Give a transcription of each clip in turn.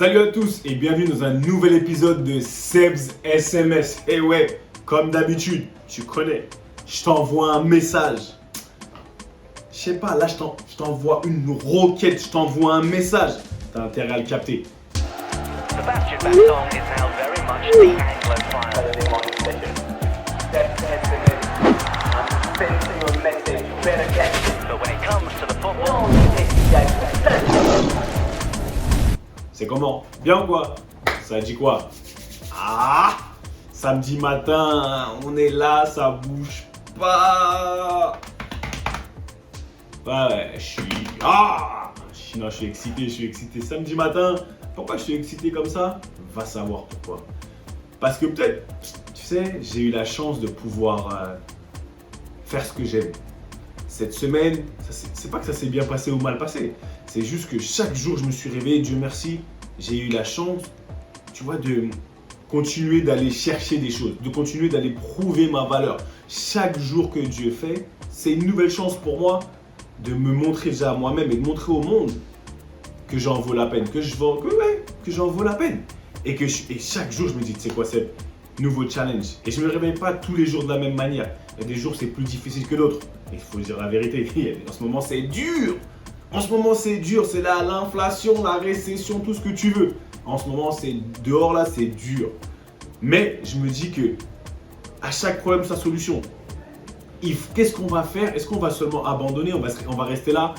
Salut à tous et bienvenue dans un nouvel épisode de Seb's SMS. Et ouais, comme d'habitude, tu connais, je t'envoie un message. Je sais pas, là je t'envoie une roquette, je t'envoie un message. T'as intérêt à le capter. Sebastian Vettel is now very much the Anglo fire. But when it comes to the football, C'est comment? Bien ou quoi? Ça dit quoi? Ah! Samedi matin, on est là, ça bouge pas. Ouais, je suis excité. Samedi matin, pourquoi je suis excité comme ça? Va savoir pourquoi. Parce que peut-être, tu sais, j'ai eu la chance de pouvoir faire ce que j'aime. Cette semaine, c'est pas que ça s'est bien passé ou mal passé. C'est juste que chaque jour, je me suis réveillé, Dieu merci, j'ai eu la chance, tu vois, de continuer d'aller chercher des choses, de continuer d'aller prouver ma valeur. Chaque jour que Dieu fait, c'est une nouvelle chance pour moi de me montrer déjà à moi-même et de montrer au monde que j'en vaux la peine, que j'en vaux la peine. Et chaque jour, je me dis, tu sais quoi, c'est nouveau challenge. Et je ne me réveille pas tous les jours de la même manière. Il y a des jours, c'est plus difficile que d'autres. Il faut dire la vérité. En ce moment, c'est dur. En ce moment, c'est dur. C'est l'inflation, la récession, tout ce que tu veux. En ce moment, c'est dehors là, c'est dur. Mais je me dis que à chaque problème, sa solution. Qu'est-ce qu'on va faire? Est-ce qu'on va seulement abandonner? On va rester là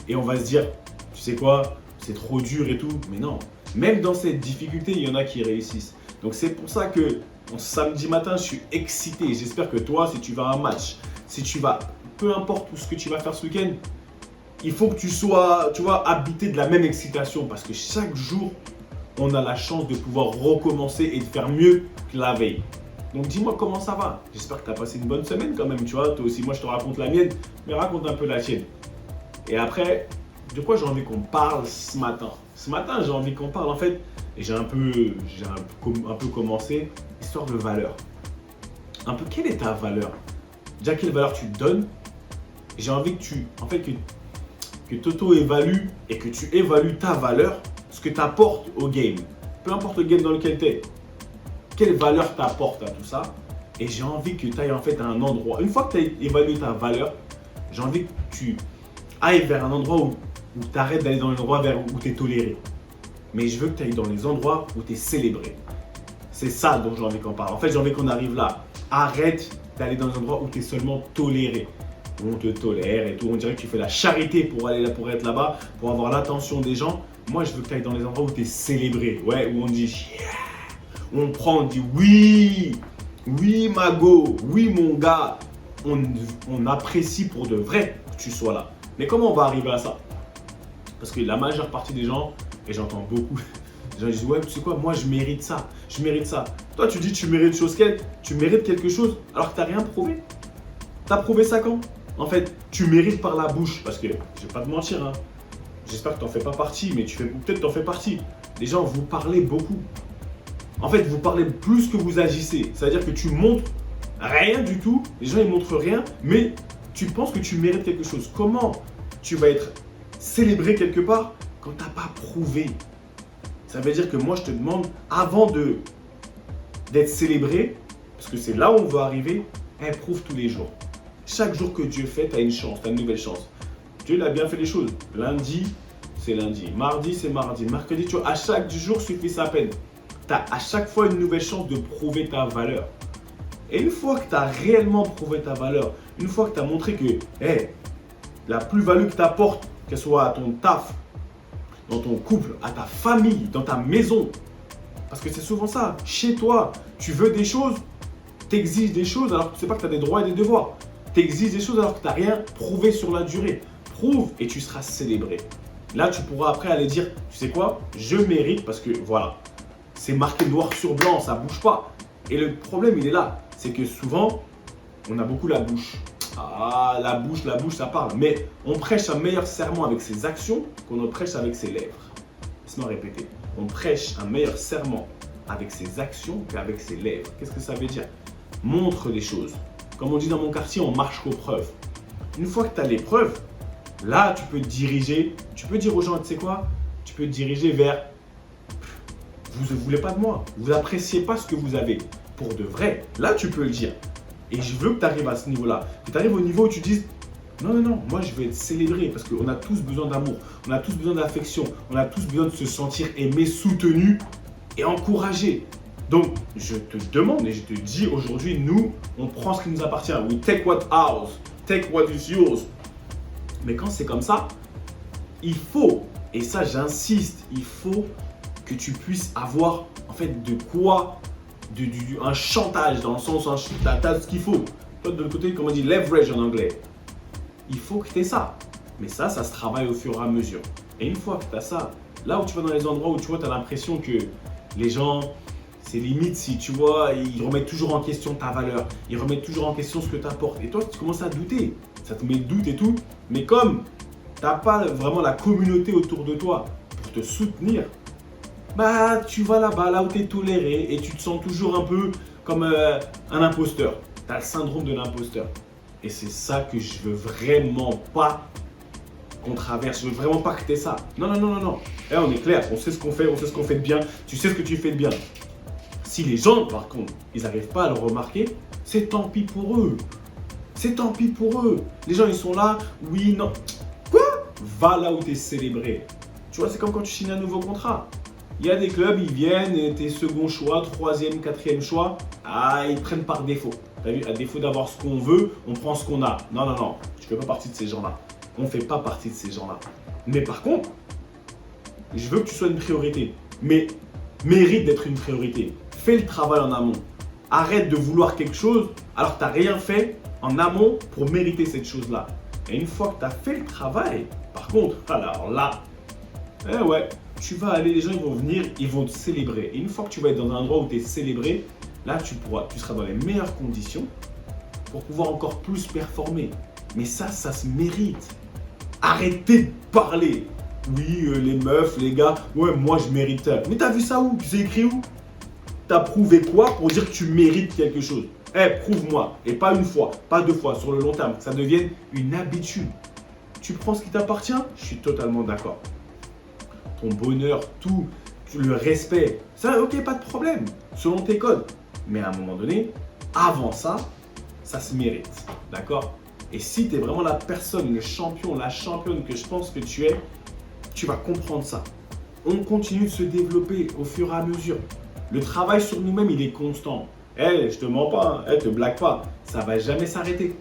et on va se dire, tu sais quoi, c'est trop dur et tout. Mais non. Même dans cette difficulté, il y en a qui réussissent. Donc c'est pour ça que samedi matin, je suis excité. J'espère que toi, si tu vas à un match, si tu vas, peu importe ce que tu vas faire ce week-end, il faut que tu sois, tu vois, habité de la même excitation parce que chaque jour, on a la chance de pouvoir recommencer et de faire mieux que la veille. Donc dis-moi comment ça va. J'espère que tu as passé une bonne semaine quand même, tu vois. Toi aussi, moi je te raconte la mienne, mais raconte un peu la tienne. Et après, de quoi j'ai envie qu'on parle ce matin? Ce matin, j'ai envie qu'on parle en fait, et j'ai un peu commencé, histoire de valeur. Un peu, quelle est ta valeur? Déjà, quelle valeur tu te donnes? J'ai envie que tu t'auto-évalues et que tu évalues ta valeur, ce que tu apportes au game. Peu importe le game dans lequel tu es. Quelle valeur t'apporte à tout ça? Et j'ai envie que tu ailles en fait à un endroit. Une fois que tu as évalué ta valeur, j'ai envie que tu ailles vers un endroit où tu arrêtes d'aller dans les endroits où tu es toléré. Mais je veux que tu ailles dans les endroits où tu es célébré. C'est ça dont j'ai envie qu'on parle. En fait, j'ai envie qu'on arrive là. Arrête d'aller dans les endroits où tu es seulement toléré. Où on te tolère et tout. On dirait que tu fais la charité pour aller là, pour être là-bas, pour avoir l'attention des gens. Moi, je veux que tu ailles dans les endroits où tu es célébré. Ouais, où on dit yeah. On prend, on dit oui, oui Mago, oui mon gars. On apprécie pour de vrai que tu sois là. Mais comment on va arriver à ça? Parce que la majeure partie des gens, et j'entends beaucoup, les gens disent ouais, tu sais quoi, moi je mérite ça, je mérite ça. Toi tu dis tu mérites quelque chose alors que tu n'as rien prouvé. Tu as prouvé ça quand? En fait, tu mérites par la bouche, parce que je vais pas te mentir, hein. J'espère que tu n'en fais pas partie, mais peut-être tu en fais partie. Les gens, vous parlez beaucoup. En fait, vous parlez plus que vous agissez. C'est-à-dire que tu montres rien du tout, les gens ils montrent rien, mais tu penses que tu mérites quelque chose. Comment tu vas être célébré quelque part quand tu n'as pas prouvé? Ça veut dire que moi je te demande, avant d'être célébré, parce que c'est là où on va arriver, prouve tous les jours. Chaque jour que Dieu fait, tu as une chance, tu as une nouvelle chance. Dieu il a bien fait les choses. Lundi, c'est lundi. Mardi, c'est mardi. Mercredi, tu vois, à chaque jour suffit sa peine. Tu as à chaque fois une nouvelle chance de prouver ta valeur. Et une fois que tu as réellement prouvé ta valeur, une fois que tu as montré que la plus-value que tu apportes, qu'elle soit à ton taf, dans ton couple, à ta famille, dans ta maison, parce que c'est souvent ça, chez toi, tu veux des choses, tu exiges des choses alors que tu ne sais pas que tu as des droits et des devoirs. Tu exiges des choses alors que tu n'as rien prouvé sur la durée. Prouve et tu seras célébré. Là, tu pourras après aller dire, tu sais quoi, je mérite parce que voilà, c'est marqué noir sur blanc, ça ne bouge pas. Et le problème, il est là, c'est que souvent, on a beaucoup la bouche. Ah, la bouche, ça parle. Mais on prêche un meilleur serment avec ses actions qu'on ne prêche avec ses lèvres. Laisse-moi répéter. On prêche un meilleur serment avec ses actions qu'avec ses lèvres. Qu'est-ce que ça veut dire? Montre les choses. Comme on dit dans mon quartier, on marche qu'aux preuves. Une fois que tu as les preuves, là, tu peux te diriger. Tu peux dire aux gens, tu sais quoi? Tu peux te diriger vers vous ne voulez pas de moi. Vous n'appréciez pas ce que vous avez. Pour de vrai, là, tu peux le dire. Et je veux que tu arrives à ce niveau-là. Que tu arrives au niveau où tu dises, non, non, non, moi, je veux être célébré parce qu'on a tous besoin d'amour. On a tous besoin d'affection. On a tous besoin de se sentir aimé, soutenu et encouragé. Donc, je te demande et je te dis aujourd'hui, nous, on prend ce qui nous appartient. We take what ours, take what is yours. Mais quand c'est comme ça, il faut, et ça j'insiste, il faut que tu puisses avoir en fait de quoi, un chantage dans le sens, tu as ce qu'il faut. Toi de l'autre côté, comme on dit, leverage en anglais. Il faut que tu aies ça. Mais ça se travaille au fur et à mesure. Et une fois que tu as ça, là où tu vas dans les endroits où tu vois, tu as l'impression que les gens, c'est limite si tu vois, ils remettent toujours en question ta valeur, ils remettent toujours en question ce que tu apportes. Et toi, tu commences à douter. Ça te met le doute et tout. Mais comme tu n'as pas vraiment la communauté autour de toi pour te soutenir, bah tu vas là-bas, là où tu es toléré et tu te sens toujours un peu comme un imposteur. Tu as le syndrome de l'imposteur. Et c'est ça que je veux vraiment pas qu'on traverse. Je veux vraiment pas que tu aies ça. Non, non, non, non, non. Et on est clair, on sait ce qu'on fait, on sait ce qu'on fait de bien. Tu sais ce que tu fais de bien. Si les gens, par contre, ils n'arrivent pas à le remarquer, c'est tant pis pour eux. C'est tant pis pour eux. Les gens, ils sont là, oui, non. Quoi? Va là où tu es célébré. Tu vois, c'est comme quand tu signes un nouveau contrat. Il y a des clubs, ils viennent, tes second choix, troisième, quatrième choix, ils prennent par défaut. Tu as vu, à défaut d'avoir ce qu'on veut, on prend ce qu'on a. Non, non, non, je ne fais pas partie de ces gens-là. On ne fait pas partie de ces gens-là. Mais par contre, je veux que tu sois une priorité. Mais mérite d'être une priorité. Fais le travail en amont. Arrête de vouloir quelque chose alors que tu n'as rien fait en amont pour mériter cette chose-là. Et une fois que tu as fait le travail, par contre, alors là, ouais, tu vas aller, les gens ils vont venir, ils vont te célébrer. Et une fois que tu vas être dans un endroit où tu es célébré, là tu seras dans les meilleures conditions pour pouvoir encore plus performer. Mais ça se mérite. Arrêtez de parler. Oui, les meufs, les gars, ouais, moi je mérite. Mais t'as vu ça où? C'est écrit où? T'as prouvé quoi pour dire que tu mérites quelque chose? Prouve-moi. Et pas une fois, pas deux fois, sur le long terme. Que ça devienne une habitude. Tu prends ce qui t'appartient? Je suis totalement d'accord. Ton bonheur, tout, le respect, ça, ok, pas de problème, selon tes codes. Mais à un moment donné, avant ça, ça se mérite, d'accord? Et si tu es vraiment la personne, le champion, la championne que je pense que tu es, tu vas comprendre ça. On continue de se développer au fur et à mesure. Le travail sur nous-mêmes, il est constant. Je te mens pas, te blague pas, ça va jamais s'arrêter.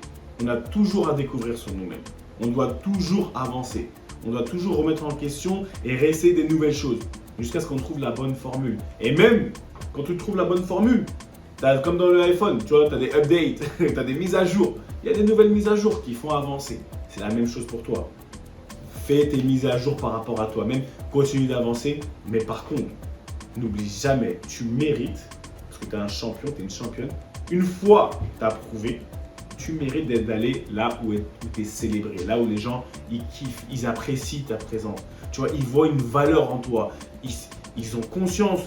On a toujours à découvrir sur nous-mêmes. On doit toujours avancer. On doit toujours remettre en question et réessayer des nouvelles choses jusqu'à ce qu'on trouve la bonne formule. Et même quand tu trouves la bonne formule, comme dans l'iPhone, tu vois, tu as des updates, tu as des mises à jour. Il y a des nouvelles mises à jour qui font avancer. C'est la même chose pour toi. Fais tes mises à jour par rapport à toi-même, continue d'avancer. Mais par contre, n'oublie jamais, tu mérites, parce que tu es un champion, tu es une championne. Une fois tu as prouvé, tu mérites d'aller là où tu es célébré, là où les gens ils kiffent, ils apprécient ta présence. Tu vois, ils voient une valeur en toi. Ils ont conscience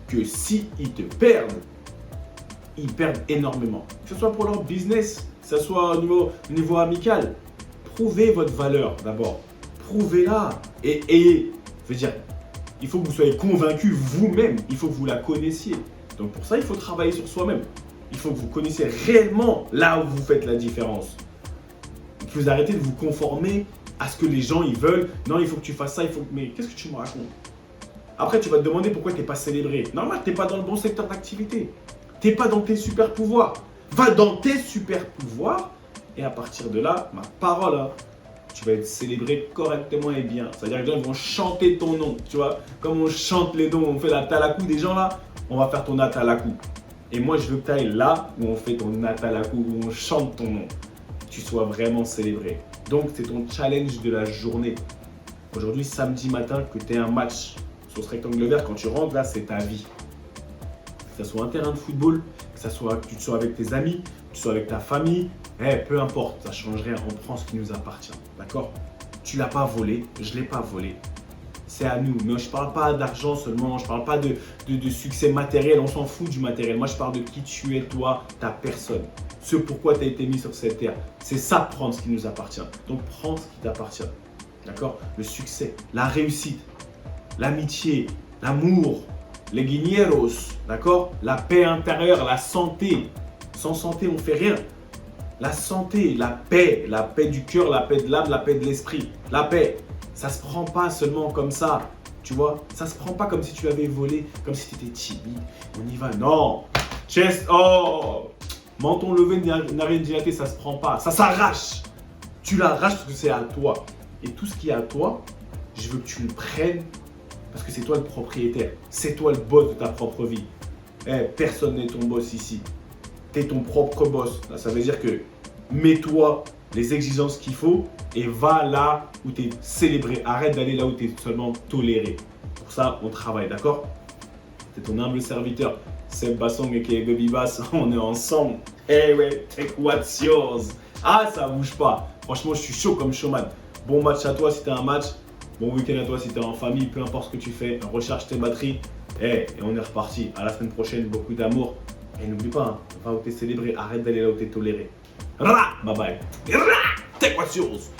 que si ils te perdent, ils perdent énormément. Que ce soit pour leur business, que ce soit au niveau amical. Prouvez votre valeur d'abord. Prouvez-la. Et je veux dire, il faut que vous soyez convaincus vous-même. Il faut que vous la connaissiez. Donc pour ça, il faut travailler sur soi-même. Il faut que vous connaissiez réellement là où vous faites la différence. Vous arrêtez de vous conformer à ce que les gens ils veulent. Non, il faut que tu fasses ça. Mais qu'est-ce que tu me racontes? Après, tu vas te demander pourquoi tu n'es pas célébré. Normal, tu n'es pas dans le bon secteur d'activité. Tu n'es pas dans tes super pouvoirs. Va dans tes super pouvoirs. Et à partir de là, ma parole, hein, tu vas être célébré correctement et bien. C'est-à-dire que les gens vont chanter ton nom. Tu vois, comme on chante les noms, on fait la talakou des gens là, on va faire ton atalakou. Et moi, je veux que tu ailles là où on fait ton atalakou, où on chante ton nom. Tu sois vraiment célébré. Donc, c'est ton challenge de la journée. Aujourd'hui, samedi matin, que tu aies un match sur ce rectangle vert, quand tu rentres là, c'est ta vie. Que ce soit un terrain de football, que tu sois avec tes amis, que tu sois avec ta famille, peu importe, ça ne change rien. On prend ce qui nous appartient. D'accord? Tu ne l'as pas volé, je ne l'ai pas volé. C'est à nous. Mais je ne parle pas d'argent seulement, je ne parle pas de succès matériel, on s'en fout du matériel. Moi, je parle de qui tu es, toi, ta personne. Ce pourquoi tu as été mis sur cette terre. C'est ça, prendre ce qui nous appartient. Donc, prends ce qui t'appartient. D'accord? Le succès, la réussite, l'amitié, l'amour, les guineros, d'accord? La paix intérieure, la santé. Sans santé, on fait rien. La santé, la paix du cœur, la paix de l'âme, la paix de l'esprit. La paix, ça se prend pas seulement comme ça, tu vois? Ça se prend pas comme si tu avais volé, comme si tu étais timide. On y va, non. Chest, oh, menton levé, narine dilatée, ça se prend pas. Ça s'arrache. Tu l'arraches parce que c'est à toi. Et tout ce qui est à toi, je veux que tu le prennes parce que c'est toi le propriétaire. C'est toi le boss de ta propre vie. Personne n'est ton boss ici. Tu es ton propre boss. Là, ça veut dire que mets-toi les exigences qu'il faut et va là où tu es célébré. Arrête d'aller là où tu es seulement toléré. Pour ça, on travaille, d'accord? C'est ton humble serviteur, Seb Bassong et Baby Bass. On est ensemble. Eh ouais, take what's yours. Ah, ça bouge pas. Franchement, je suis chaud comme showman. Bon match à toi si tu as un match. Bon week-end à toi si tu es en famille. Peu importe ce que tu fais, recharge tes batteries. Et on est reparti. À la semaine prochaine, beaucoup d'amour. Et n'oublie pas, hein, va où t'es célébré, arrête d'aller là où t'es toléré. Bye bye. Take what's yours.